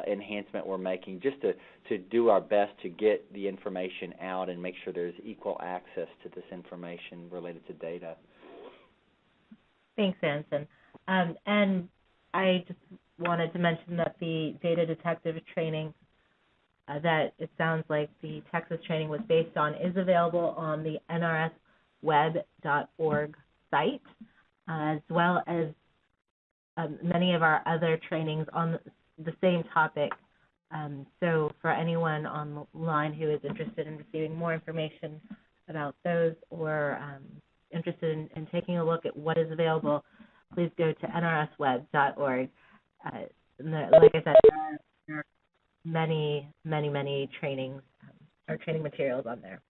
enhancement we're making just to do our best to get the information out and make sure there's equal access to this information related to data. Thanks, Anson. And I just wanted to mention that the data detective training that it sounds like the Texas training was based on is available on the nrsweb.org site, as well as many of our other trainings on the same topic. So for anyone online who is interested in receiving more information about those or interested in taking a look at what is available, please go to nrsweb.org. Like I said, there are many trainings or training materials on there.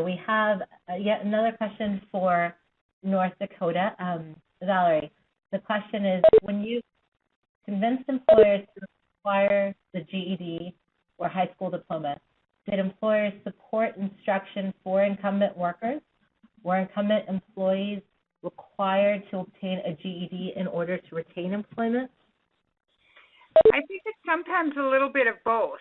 We have yet another question for North Dakota. Valerie, the question is, when you convinced employers to require the GED or high school diploma, did employers support instruction for incumbent workers? Were incumbent employees required to obtain a GED in order to retain employment? I think it's sometimes a little bit of both.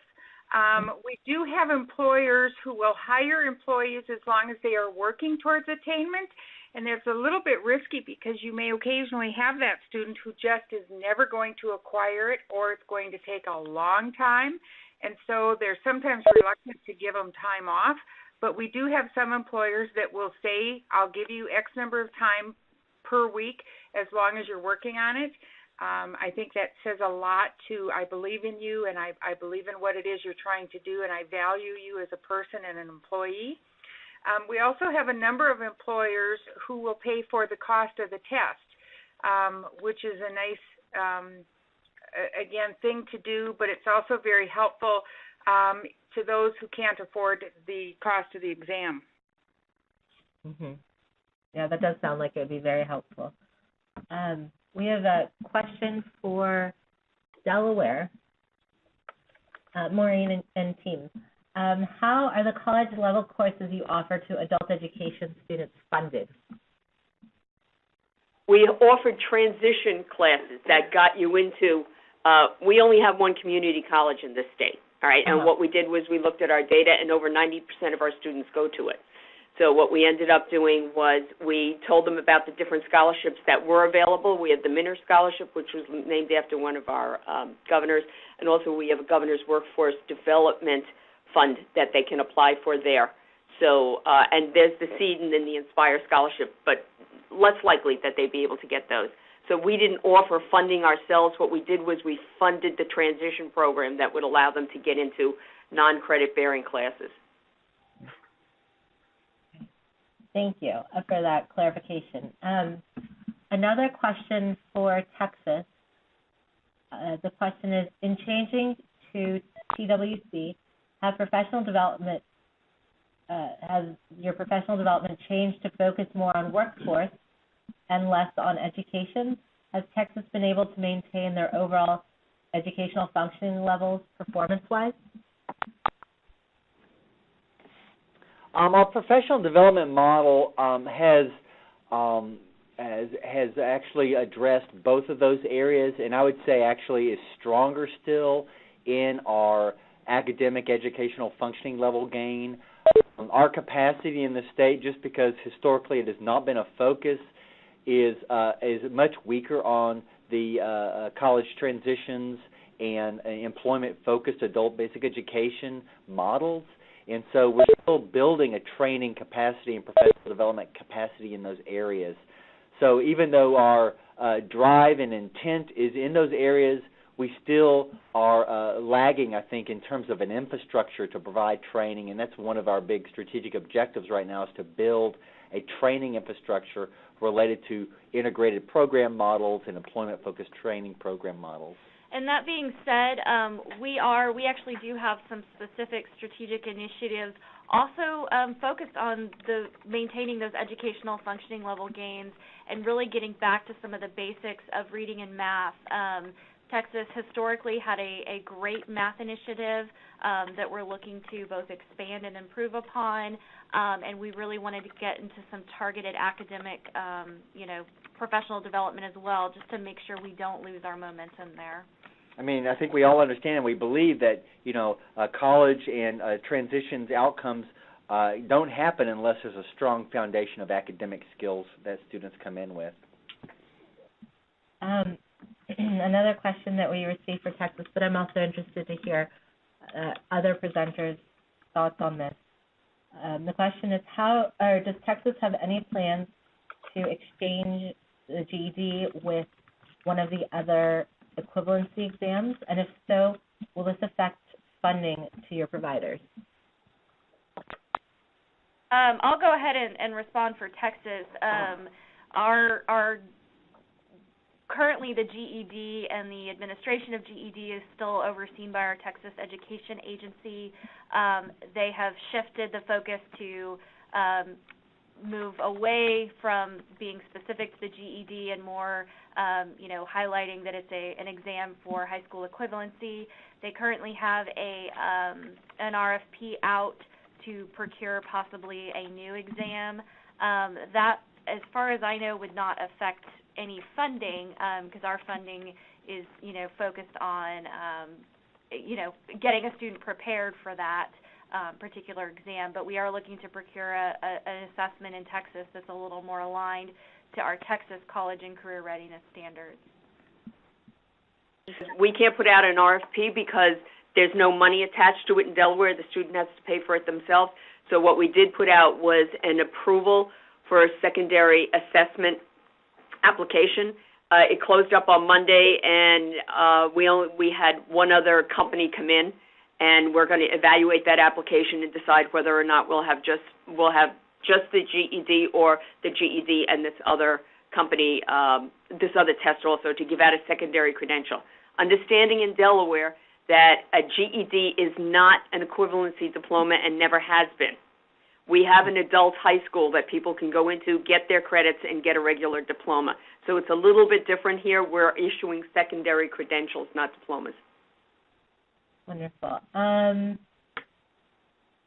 We do have employers who will hire employees as long as they are working towards attainment, and it's a little bit risky because you may occasionally have that student who just is never going to acquire it, or it's going to take a long time, and so they're sometimes reluctant to give them time off. But we do have some employers that will say, I'll give you X number of time per week as long as you're working on it. I think that says a lot to, I believe in you, and I believe in what it is you're trying to do, and I value you as a person and an employee. We also have a number of employers who will pay for the cost of the test, which is a nice, again, thing to do, but it's also very helpful to those who can't afford the cost of the exam. Mm-hmm. Yeah, that does sound like it would be very helpful. We have a question for Delaware, Maureen and team. How are the college-level courses you offer to adult education students funded? we offered transition classes that got you into, we only have one community college in this state, all right? And what we did was we looked at our data, and over 90% of our students go to it. So what we ended up doing was we told them about the different scholarships that were available. We had the Minter Scholarship, which was named after one of our governors, and also we have a Governor's Workforce Development Fund that they can apply for there. So, and there's the SEED and then the Inspire Scholarship, but less likely that they'd be able to get those. So we didn't offer funding ourselves. What we did was we funded the transition program that would allow them to get into non-credit-bearing classes. Thank you for that clarification. Another question for Texas. The question is, in changing to TWC, has your professional development changed to focus more on workforce and less on education? Has Texas been able to maintain their overall educational functioning levels performance-wise? Our professional development model has actually addressed both of those areas, and I would say actually is stronger still in our academic educational functioning level gain. Our capacity in the state, just because historically it has not been a focus, is much weaker on the college transitions and employment-focused adult basic education models. And so we're still building a training capacity and professional development capacity in those areas. So even though our drive and intent is in those areas, we still are lagging, I think, in terms of an infrastructure to provide training, and that's one of our big strategic objectives right now, is to build a training infrastructure related to integrated program models and employment-focused training program models. And that being said, we actually do have some specific strategic initiatives also focused on maintaining those educational functioning level gains and really getting back to some of the basics of reading and math. Texas historically had a great math initiative that we're looking to both expand and improve upon, and we really wanted to get into some targeted academic, professional development as well, just to make sure we don't lose our momentum there. I mean, I think we all understand and we believe that, college and transitions outcomes don't happen unless there's a strong foundation of academic skills that students come in with. Another question that we received for Texas, but I'm also interested to hear other presenters' thoughts on this. The question is, does Texas have any plans to exchange the GED with one of the other equivalency exams? And if so, will this affect funding to your providers? I'll go ahead and respond for Texas. Our currently the GED and the administration of GED is still overseen by our Texas Education Agency. They have shifted the focus to move away from being specific to the GED and more, highlighting that it's an exam for high school equivalency. They currently have an RFP out to procure possibly a new exam. That, as far as I know, would not affect any funding because our funding is, focused on, getting a student prepared for that particular exam. But we are looking to procure an assessment in Texas that's a little more aligned to our Texas college and career readiness standards. We can't put out an RFP because there's no money attached to it in Delaware. The student has to pay for it themselves. So what we did put out was an approval for a secondary assessment application. It closed up on Monday, and we had one other company come in, and we're going to evaluate that application and decide whether or not we'll have just the GED or the GED and this other company, this other test also to give out a secondary credential. Understanding in Delaware that a GED is not an equivalency diploma and never has been. We have an adult high school that people can go into, get their credits, and get a regular diploma. So it's a little bit different here. We're issuing secondary credentials, not diplomas. Wonderful.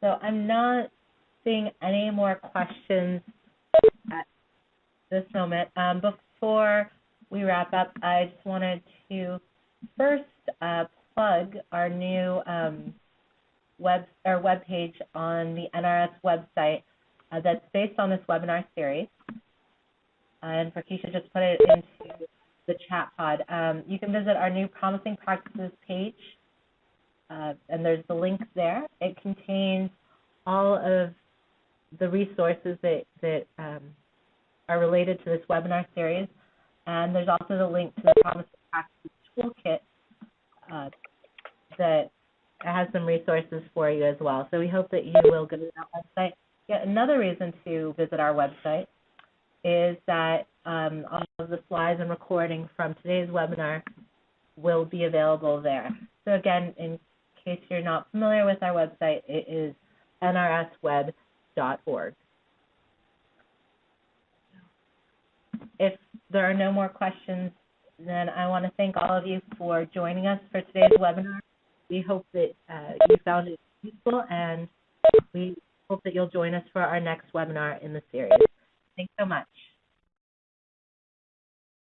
So I'm not seeing any more questions at this moment. before we wrap up, I just wanted to first plug our new web page on the NRS website that's based on this webinar series. And Keisha just put it into the chat pod. You can visit our new Promising Practices page, and there's the link there. It contains all of the resources that are related to this webinar series, and there's also the link to the Promising Practices Toolkit that has some resources for you as well. So we hope that you will go to that website. Yet another reason to visit our website is that all of the slides and recording from today's webinar will be available there. So again, in case you're not familiar with our website, it is nrsweb.org. If there are no more questions, then I want to thank all of you for joining us for today's webinar. We hope that you found it useful, and we hope that you'll join us for our next webinar in the series. Thanks so much.